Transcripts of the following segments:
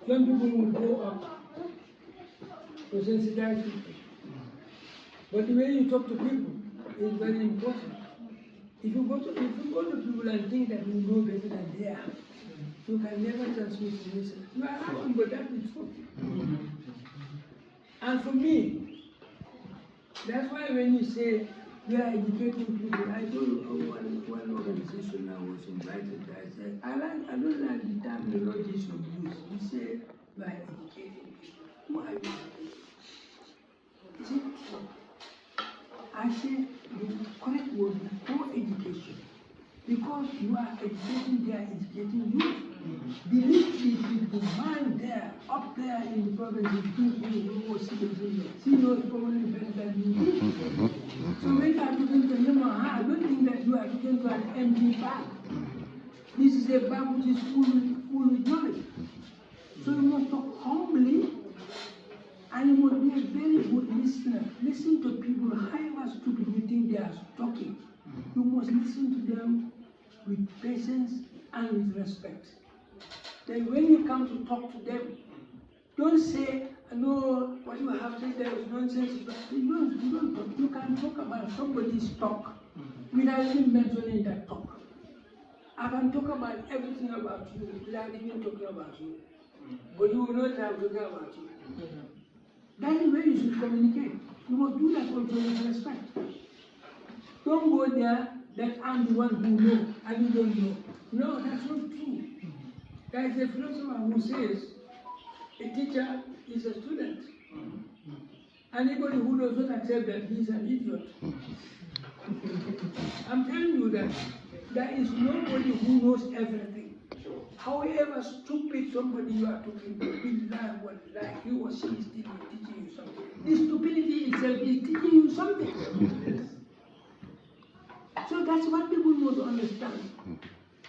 young people will grow up to sensitize people. But the way you talk to people is very important. If you go to people and think that you know better than they are, you can never transmit the message. You are wrong, but that is true. And for me, that's why when you say we are educating people, I told one organization I was invited, I said, I don't like the terminologies you use. You say we are educating people. Who are you educating? See? I say the correct word is co-education. Because you are educating, they are educating you. Believe these people, man there, up there in the province, she knows probably better than you. So when you are talking to him or her, I don't think that you are talking to an empty bag. This is a bag which is full with knowledge. So you must talk humbly, and you must be a very good listener. Listen to people, however stupid you think they are talking. You must listen to them with patience and with respect. Then when you come to talk to them, don't say, no, what you have said there is nonsense. You don't talk. You can talk about somebody's talk without even mentioning that talk. I can talk about everything about you without even talking about you. But you will not have to talk about you. That is where you should communicate. You must do that also with respect. Don't go there that I'm the one who knows and you don't know. No, that's not true. There is a philosopher who says a teacher is a student. Anybody who does not accept that, he is an idiot. I'm telling you that there is nobody who knows everything. However stupid somebody you are talking to, he or she is teaching you something. This stupidity itself is teaching you something. So that's what people must understand.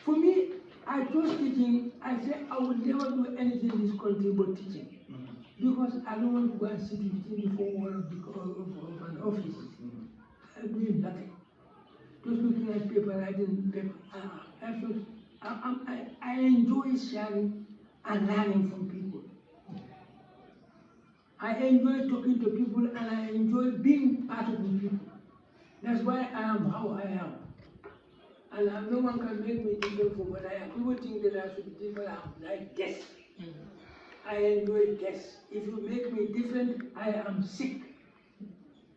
For me, I chose teaching. I said I would never do anything in this country but teaching. Because I don't want to go and sit within the four walls of an office. I'm doing nothing. Just looking at paper, writing paper. I enjoy sharing and learning from people. I enjoy talking to people and I enjoy being part of the people. That's why I am how I am. And no one can make me different from what I am. People think that I should be different. I'm like this. I enjoy this. If you make me different, I am sick.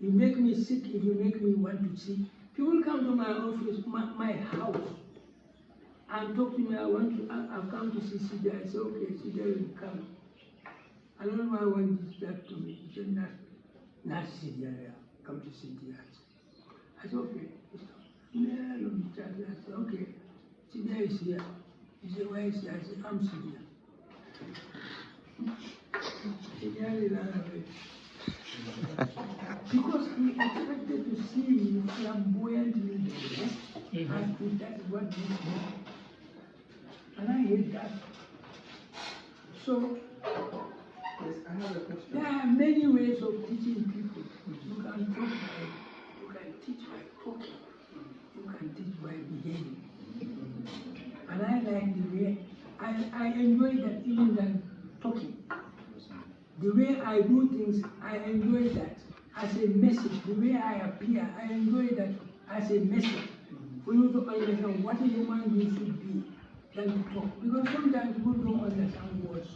You make me sick if you make me want to see. People come to my office, my house, and talk to me. I've come to see Seedia. I say, okay, Seedia will come. I don't know why one did that to me. He said, not Seedia, come to Seedia. I said, okay. I said, okay, Seedia is here. He said, why is he? I said, I'm Seedia. Seedia ran away. Because he expected to see me flamboyantly dressed, as if that is what he did. And I hate that. So, yes, I have a question. There are many ways of teaching people. You can teach by talking. You can teach by behaving. And I like the way, I enjoy that even than talking. The way I do things, I enjoy that as a message. The way I appear, I enjoy that as a message. For you to understand what a human being should be than to talk. Because sometimes people don't understand words.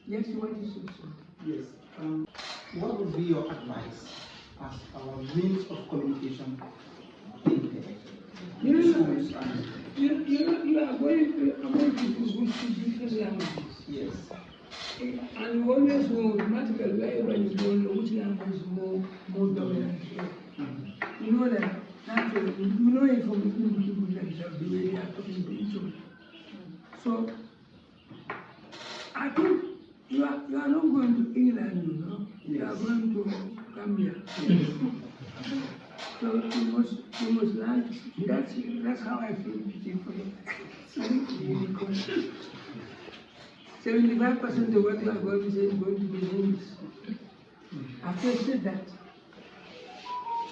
Yes, what is it? Yes. What would be your advice as our means of communication in schools? You are going to speak different languages. Yes. And you always know automatically wherever you go, which language is more dominant. You know that naturally, you know it from the people themselves, the way they are talking to each other. So I think you are not going to England, you know. You are going to Gambia. So you must learn. That's how I feel teaching for you. 75% of what you are going to say is going to be in English. After I said that,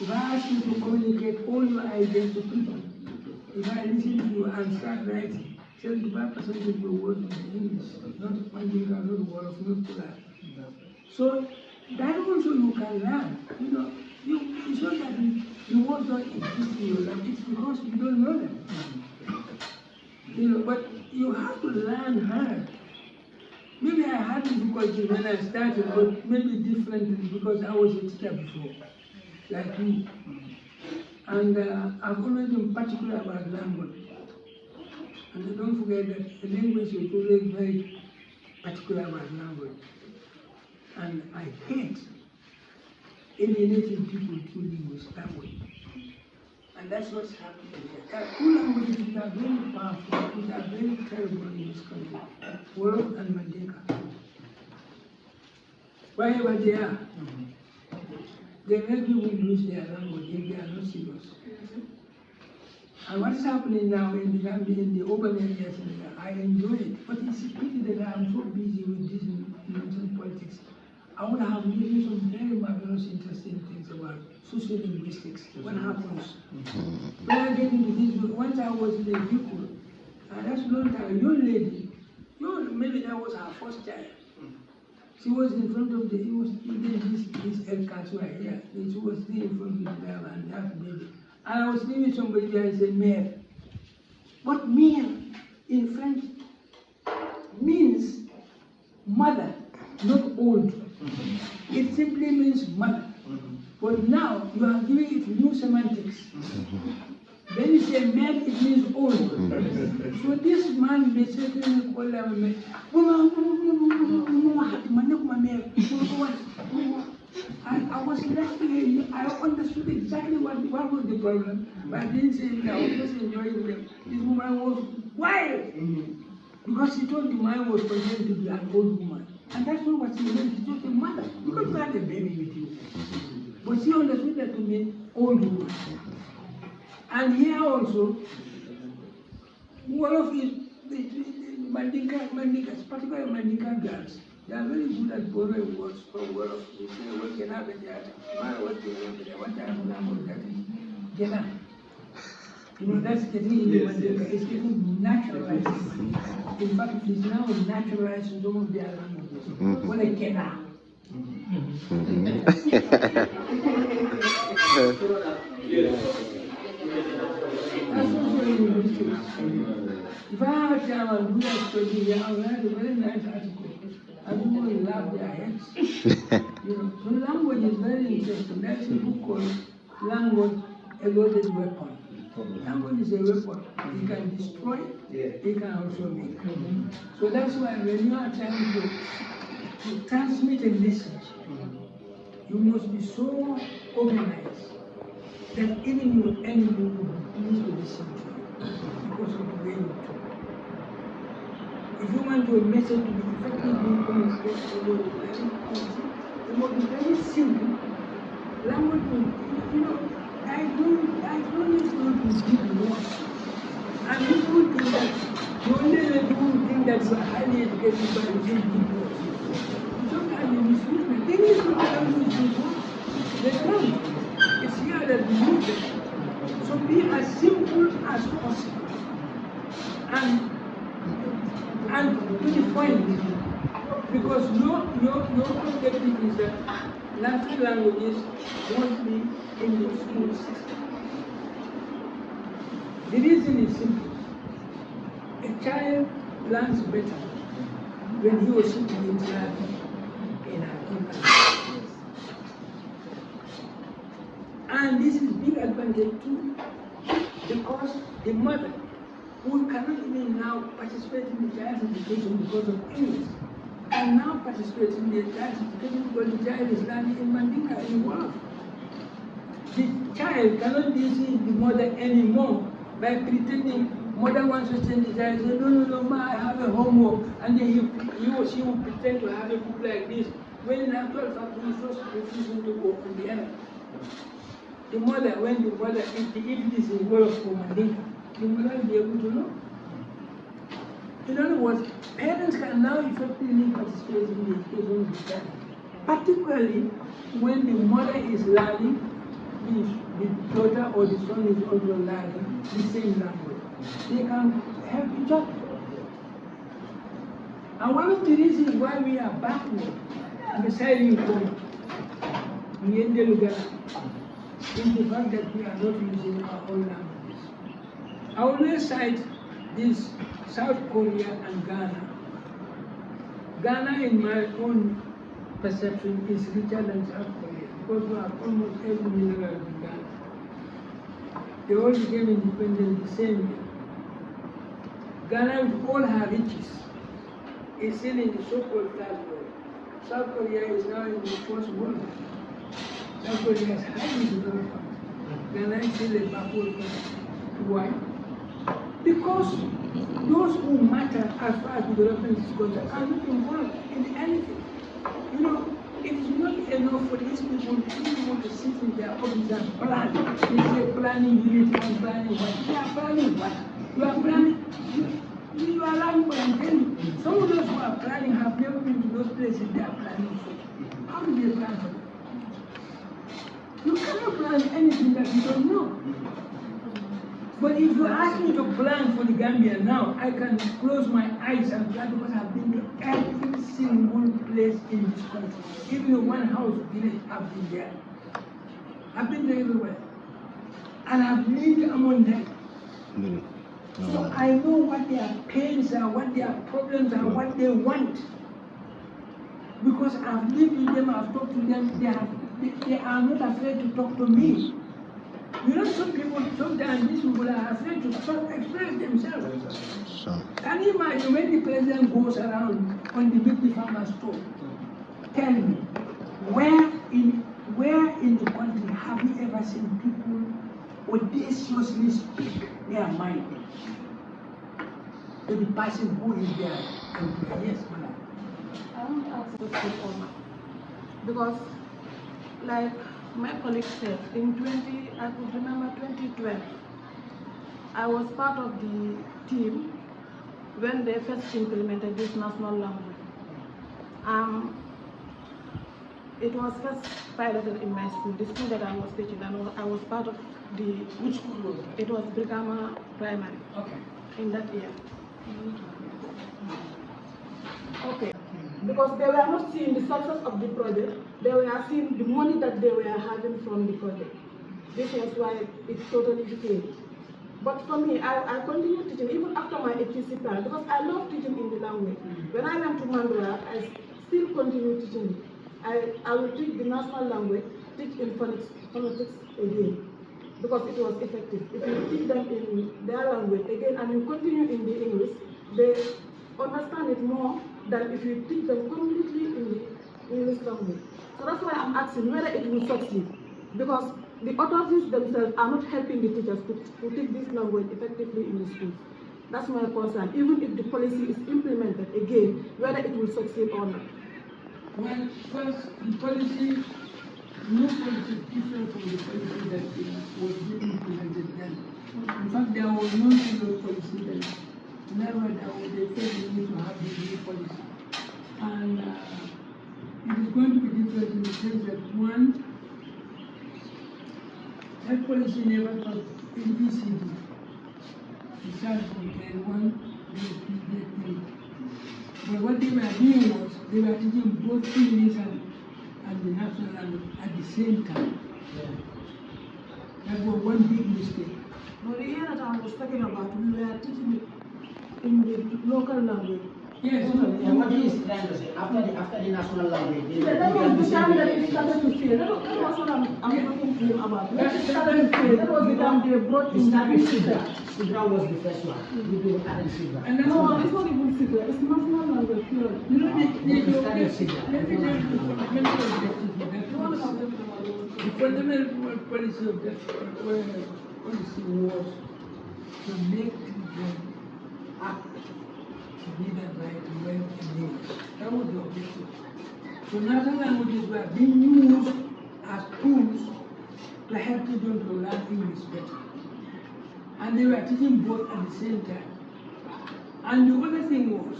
if I ask you to communicate all your ideas to people, if I listen to you and start writing, 75% of your words in English, not Mandinka, not Wolof, not Fula. So that also you can learn. You know, it's not that the words don't exist in your language, it's because you don't know them. You know, but you have to learn hard. Maybe I had difficulty when I started, but maybe differently because I was a teacher before, like you. And I've always been particular about language. And don't forget that the language is always very particular about language. And I hate alienating people through linguistics that way. And that's what's happening here. Two languages which are very powerful, which are very terrible in this country, Wolof and Mandinka. Wherever they are, they make people lose their language if they are not serious. And what is happening now in the Gambia, in the urban areas, I enjoy it. But it's a pity that I'm so busy with this nonsense politics. I would have given some very marvelous, interesting things about social linguistics. What happens? When I get into this, once I was in a vehicle, and that's not a young lady, maybe that was her first child. She was in front of this El Kaswa here. She was still in front of the driver and that baby. And I was leaving somebody there and said, mère. But mère in French means mother, not old. It simply means mother. But now you are giving it new semantics. When you say mère, it means old. So this man basically called them I was laughing. I understood exactly what was the problem, but I didn't say it. I was just enjoying them. This woman was wild because she thought the man was pretending to be an old woman. And that's not what she meant. She just a mother. Because you had a baby with you. But she understood that to mean old woman. And here also, Wolof is Mandinka, particularly Mandinka girls. They are very good at borrowing words from Wolof. They say, what can happen there? What kind of language that is? Gena. You know, that's getting in the Mandinka. It's getting naturalized. In fact, it is now naturalized in some of their languages. What a Gena. That's also linguistics. If I have time and do a study here, I will write a very nice article. And people will laugh their heads. You know, so language is very interesting. There's a book called Language, Eroded Weapon. Language is a weapon. It can destroy, it can also make. So that's why when you are trying to transmit a message, you must be so organized that even your enemy needs to listen to you because of the way you talk. If you want your message to be effectively communicated, it must be very simple. Language, you know, I don't need to give words. And people think that the only people think that you are highly educated by using big words. Sometimes you misuse them. They need to tell you big words. They don't. It's here that we use them. So be as simple as possible. And to the point, because your objective is that natural languages won't be in the school system. The reason is simple. A child learns better when he or she interacts in an environment. And this is big advantage too, because the mother, who cannot even now participate in the child's education because of English, can now participate in the child's education because the child is learning in Mandinka, in Wolof. The child cannot deceive the mother anymore by pretending mother wants to send the child, say, no, ma, I have a homework, and then he or she will pretend to have a book like this, when in actual fact he is just refusing to go on the end. The mother, when the mother, if it is in Wolof or Mandinka, the mother will be able to know. In other words, parents can now effectively participate in the education of the child, particularly when the mother is learning, the daughter or the son is also learning the same language. They can help each other. And one of the reasons why we are backward, besides in Lugana, is the fact that we are not using our own languages. I always cite this South Korea and Ghana. Ghana, in my own perception, is richer than South Korea because we have almost every mineral in Ghana. They all became independent the same year. Ghana, with all her riches, is still in the so-called third world. South Korea is now in the first world. South Korea is highly developed country. Ghana is still a backward country. Why? Because those who matter as far as development is concerned are not involved in anything. You know, it is not enough for these people to sit in their office and plan. They say planning unit and planning what? They are planning what? You are planning. You are lying when I'm telling you. Some of those who are planning have never been to those places they are planning for. How do they plan for them? You cannot plan anything that you don't know. But if you ask me to plan for the Gambia now, I can close my eyes and plan because I've been to every single place in this country. Even one house village, I've been there. I've been there everywhere. And I've lived among them. So I know what their pains are, what their problems are, what they want. Because I've lived with them, I've talked to them, they are not afraid to talk to me. You know, some people, sometimes these people are afraid to express themselves. Can you imagine when the president goes around on the big farmer's store? Tell me, where in the country have you ever seen people audaciously speak their mind to the person who is there? Yes, madam. I want to ask this question because, like my colleague said, I could remember 2012, I was part of the team when they first implemented this national language. It was first piloted in my school, the school that I was teaching, and I was part of the... Which school was that? It was Brigama Primary. Okay. In that year. Okay. Because they were not seeing the success of the project, they were seeing the money that they were having from the project. This was why it totally became. But for me, I continued teaching even after my HTC plan because I love teaching in the language. When I went to Mandura, I still continue teaching. I will teach the national language, teach in phonetics again, because it was effective. If you teach them in their language again and you continue in the English, they understand it more than if you teach them completely in the English language. So that's why I'm asking whether it will succeed, because the authorities themselves are not helping the teachers to teach this language effectively in the schools. That's my concern, even if the policy is implemented again, whether it will succeed or not. Well, first, the policy, no policy is different from the policy that was being implemented then. In fact, there was no single policy then. Never they felt the need to have this new policy. And it is going to be different in the sense that one, that policy never taught ABCD. It started from grade 1 to grade 3. But what they were doing was, they were teaching both English and the national language at the same time. That was one big mistake. But the year that I was talking about, we were teaching it in the local language. Yes. And what he is trying to say, after the national language, That was the time that it started to fail. That was what I'm talking to you about. When it started to fail, that was the time they brought in Sidra was the first one. We do add Sidra. No, it's not even Sidra. It's national language purely. You know, We started Sidra. let me tell you the fundamental objective of that policy. The fundamental policy of that policy was to make people act to be that right well in English. That was the objective. So national languages were being used as tools to help children to learn English better. And they were teaching both at the same time. And the other thing was,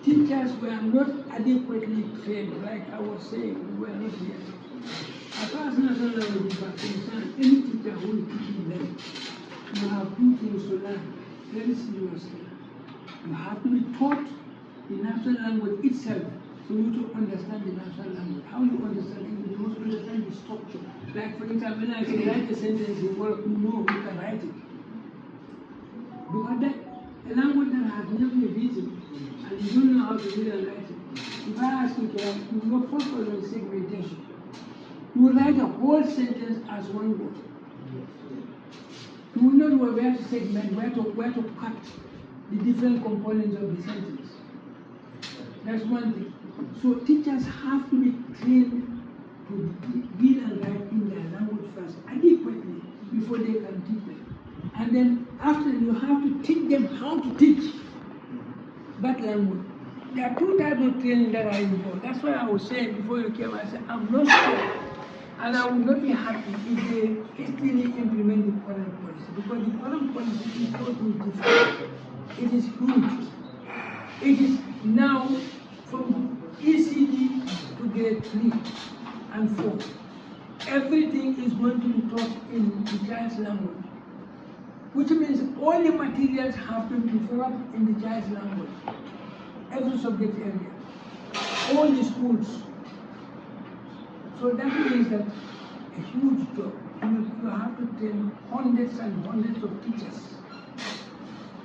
teachers were not adequately trained, like I was saying, we were not yet. As far as national languages are concerned, any teacher who is teaching them, you have two things to learn very seriously. You have to be taught the national language itself, for you to understand the national language. How you understand it, you must understand the structure. Like for example, when I say write a sentence in Wolof, you know who can write it. Because that a language that has never been written and you don't know how to read and write it. If I ask you to you will focus on segmentation. You will write a whole sentence as one word. You will not know where to segment, where to cut the different components of the sentence. That's one thing. So teachers have to be trained to read and write in their language first adequately before they can teach them. And then after you have to teach them how to teach that language. There are two types of training that are involved. That's why I was saying before you came, I said, I'm not sure. And I would not be happy if they really implement the current policy. Because the current policy is totally different. It is huge. It is now from ECD to grade 3 and 4. Everything is going to be taught in the child's language. Which means all the materials have to be developed in the child's language. Every subject area. All the schools. So that means that a huge job. You have to train hundreds and hundreds of teachers.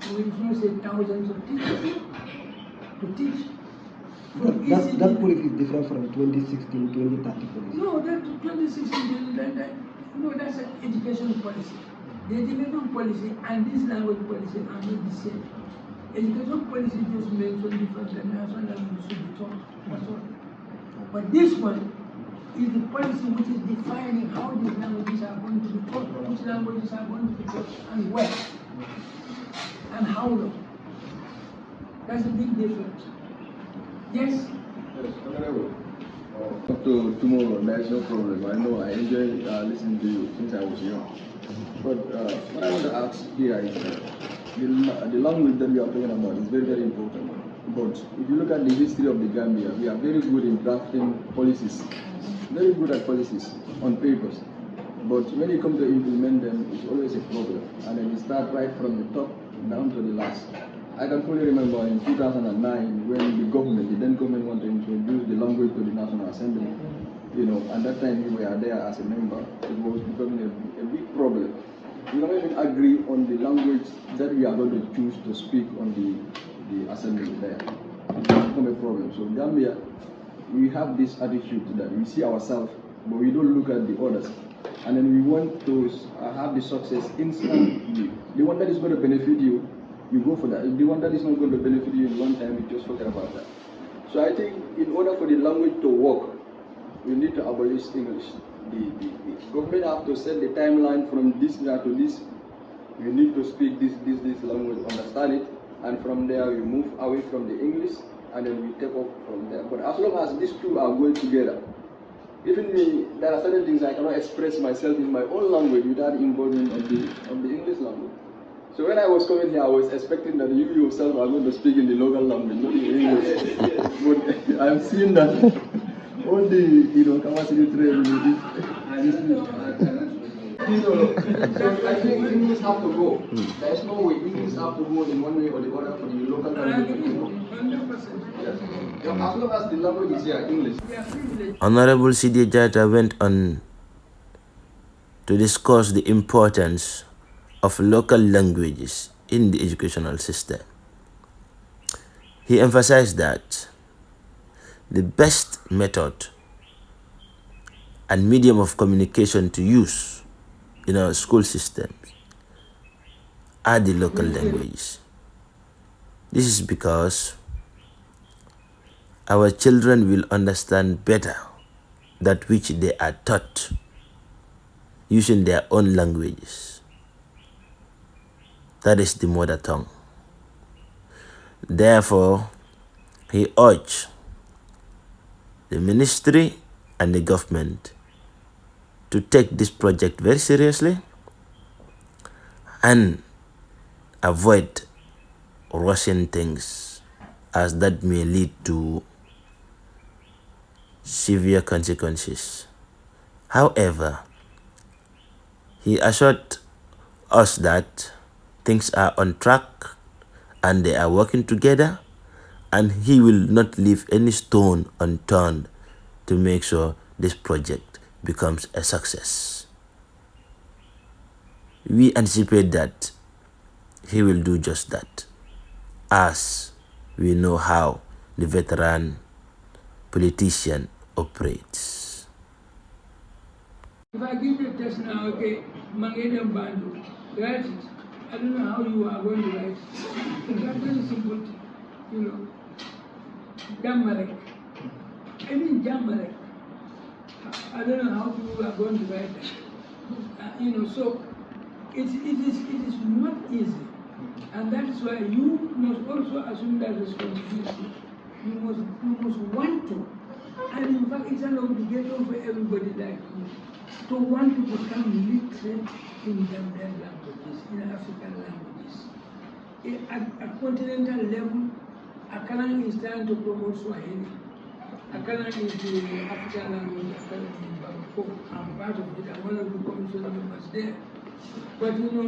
So if not say thousands of teachers to teach. That policy is different from 2016, 2030 policy. No, that 2016, no, that's an education policy. The education policy and this language policy are not the same. Education policy just mentions different the national language should be taught. That's all. But this one is the policy which is defining how these languages are going to be taught, which languages are going to be taught, and where, and how long. That's a big difference. Yes? Yes, honorable. Up to tomorrow, there's no problem. I know I enjoy listening to you since I was young. But what I want to ask here is the language that we are talking about is very, very important. But if you look at the history of the Gambia, we are very good in drafting policies, very good at policies on papers. But when you come to implement them, it's always a problem. And then you start right from the top down to the last. I can fully remember in 2009 when the then government wanted to introduce the language to the National Assembly. You know, and that time we were there as a member. It was becoming a big problem. We don't even agree on the language that we are going to choose to speak on the assembly there. It become a problem. So Gambia, we have this attitude that we see ourselves, but we don't look at the others. And then we want to have the success instantly. The one that is going to benefit you, you go for that. The one that is not going to benefit you in one time, you just forget about that. So I think in order for the language to work, we need to abolish English. The government have to set the timeline from this year to this. You need to speak this language, understand it, and from there we move away from the English, and then we take up from there. But as long as these two are going together, even me, there are certain things I cannot express myself in my own language without involvement of the English language. So when I was coming here, I was expecting that you yourself are going to speak in the local language, not in English. But I'm seeing that all the capacity training. So I think English have to go. There is no way English have to go in one way or the other for the local language. Yes. As long as the language is here, English. Honorable Seedia Jatta went on to discuss the importance of local languages in the educational system. He emphasized that the best method and medium of communication to use in our school systems are the local languages. This is because our children will understand better that which they are taught using their own languages. That is the mother tongue. Therefore, he urged the ministry and the government to take this project very seriously and avoid rushing things, as that may lead to severe consequences. However, he assured us that things are on track and they are working together and he will not leave any stone unturned to make sure this project becomes a success. We anticipate that he will do just that, as we know how the veteran politician operates. If I give you a test now, okay, Mangedam Bandu, write it. I don't know how you are going to write it. It's not very simple, you know. Jamarek. I mean Jamarek. I don't know how you are going to write that. You know, so it is not easy. And that is why you must also assume that responsibility. You must want to. And in fact, it's an obligation for everybody like you to want to become literate in Gambian languages, in African languages. At continental level, Akalang is trying to promote Swahili. Akalang is the African language, Akalang in Bangkok. I'm part of it, I'm one of the commission members there. But you know,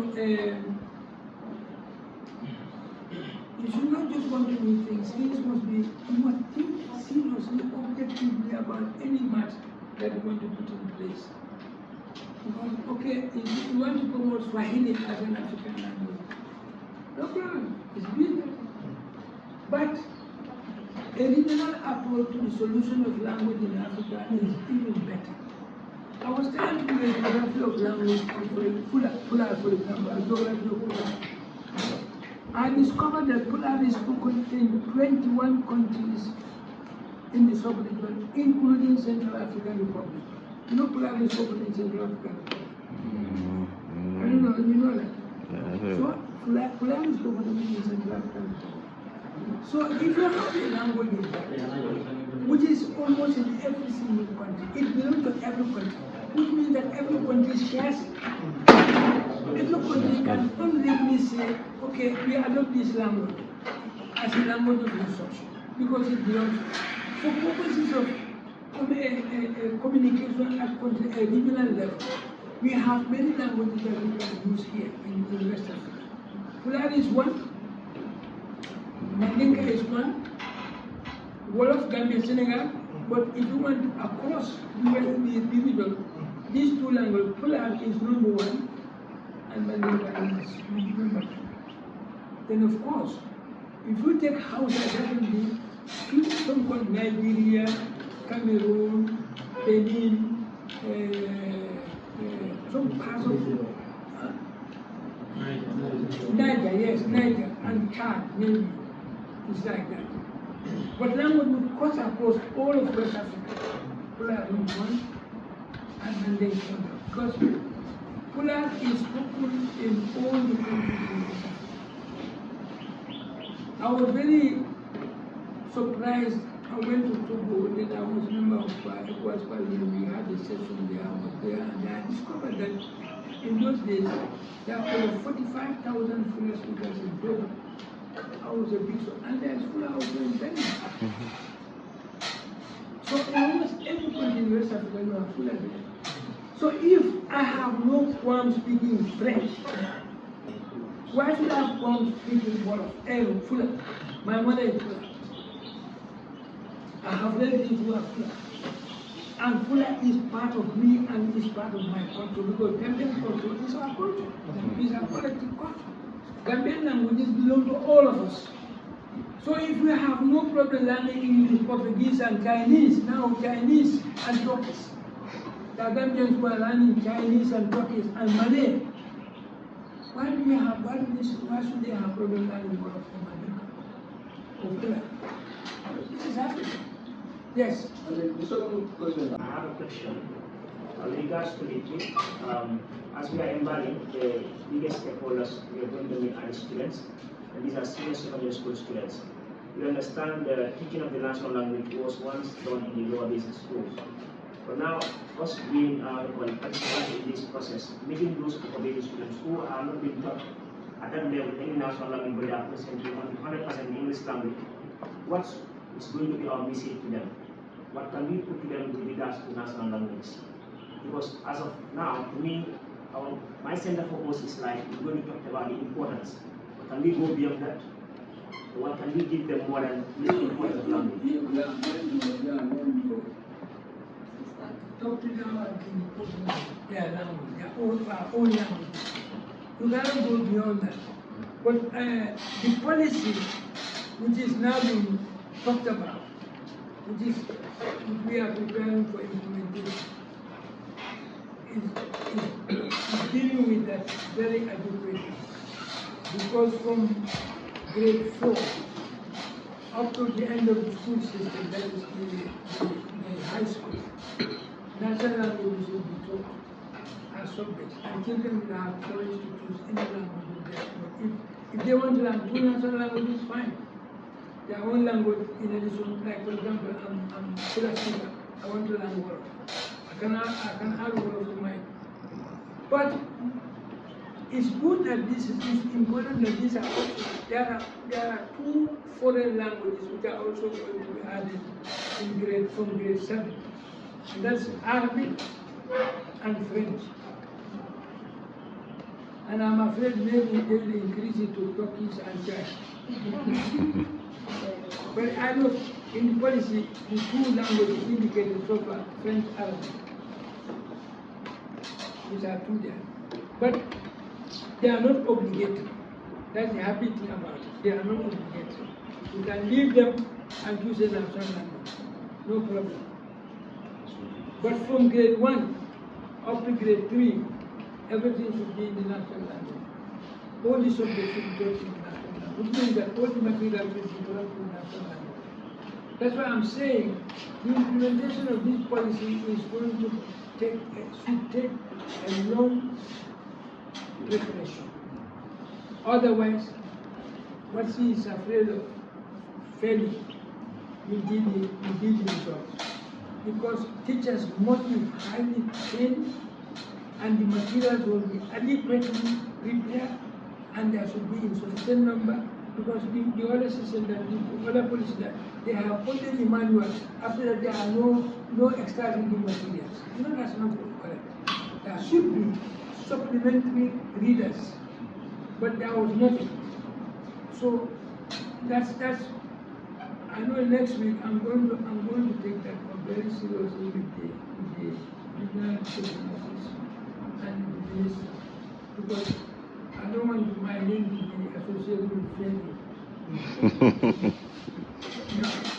you should not just want to do things. Things must be, you must think seriously, objectively about any matter that you want to put in place. Because, okay, if you want to promote Swahili as an African language, no problem, it's beautiful. But a regional approach to the solution of language in Africa is even better. I was trying to do a geography of language Fula, for example, a geography of Fula. I discovered that Fula is spoken in 21 countries in the sub-region, including Central African Republic. You know Fula is spoken in Central African Republic. I don't know, you know that? So Fula is spoken in Central African Republic. So if you have a language in that, which is almost in every single country, it belongs to every country, which means that every country shares it. Every country can only say, okay, we adopt this language as a language of instruction, because it belongs for purposes of communication at a regional level. We have many languages that we can use here in West Africa. Fula is one. Mandinka is one, Wolof, Gambia, Senegal, but if you want to across the individual, these two languages, Fula is number one, and Mandinka is number two. Then of course, if you take Hausa, that will be some called Nigeria, Cameroon, Benin, some parts of Niger, yes, Niger, and Chad, maybe. It's like that. But language would cut across all of West Africa. Fula is one, and then because Fula is spoken in all the countries in West Africa. I was very surprised. I went to Togo, then I was a member of ECOWAS Parliament. We had a session there, I was there, and I discovered that in those days, there are over 45,000 Fula speakers in Togo. I was a big and there's Fula also in Benin. So in almost every country in West Africa, you have Fula there. So if I have no qualms speaking French, why should I have qualms speaking Wolof? Fula. My mother is Fula. I have relatives who are Fula. And Fula is part of me and is part of my culture, because Gambian culture is our culture. It's our collective culture. Gambian languages belong to all of us. So if we have no problem learning English, Portuguese, and Chinese, now Chinese and Turkish, the Gambians who are learning Chinese and Turkish and Malay, why should they have problem learning Wolof or Mandinka? This is happening. Yes. The second question. I have a question. With regards to the trip, as we are embarking, the biggest stakeholders we are going to meet are the students, and these are senior secondary school students. We understand the teaching of the national language was once done in the lower basic schools. But now, us being participants in this process, meeting those upper basic students who are not being taught at that level any national language, but they are presenting 100% English language, what is going to be our message to them? What can we put to them with regards to national language? Because as of now, to me, my center focus is like we're going to talk about the importance. But can we go beyond that? What can we give them more than this important language? We are going to talk to them about their language, our own language. You cannot go beyond that. But the policy which is now being talked about, which we are preparing for implementation, is dealing with that very adequately. Because from grade 4 up to the end of the school system, that is the high school, national languages will be taught as subjects, and children will have choice to choose any language they want. If they want to learn 2 national languages, fine. Their own language in addition, like for example, I'm Fula speaker. I want to learn Wolof. I can add Wolof to my. But it's good that this is important that these are also, there are 2 foreign languages which are also going to be added from grade 7. And that's Arabic and French. And I'm afraid maybe they will increase it to Turkish and Czech. But I know in the policy, the 2 languages indicated so far, French, Arabic, which are 2 there. But they are not obligatory. That's the happy thing about it. They are not obligatory. You can leave them and choose a national language. No problem. But from grade 1 up to grade 3, everything should be in the national language. All the subjects should be taught in the national language, which means that all the material should be taught in the national language. That's why I'm saying the implementation of this policy is going to should take a long preparation. Otherwise, what she is afraid of failing will be the results. Because teachers must be highly trained and the materials will be adequately prepared and there should be in sufficient number, because the other system that the other policy that they have only the manuals, after that there are no extra reading materials. You know, that's not correct. There should be supplementary readers, but there was nothing. So that's I know next week I'm going to take that one very seriously with the regional education office and the minister, because I don't want my name to be associated with failure.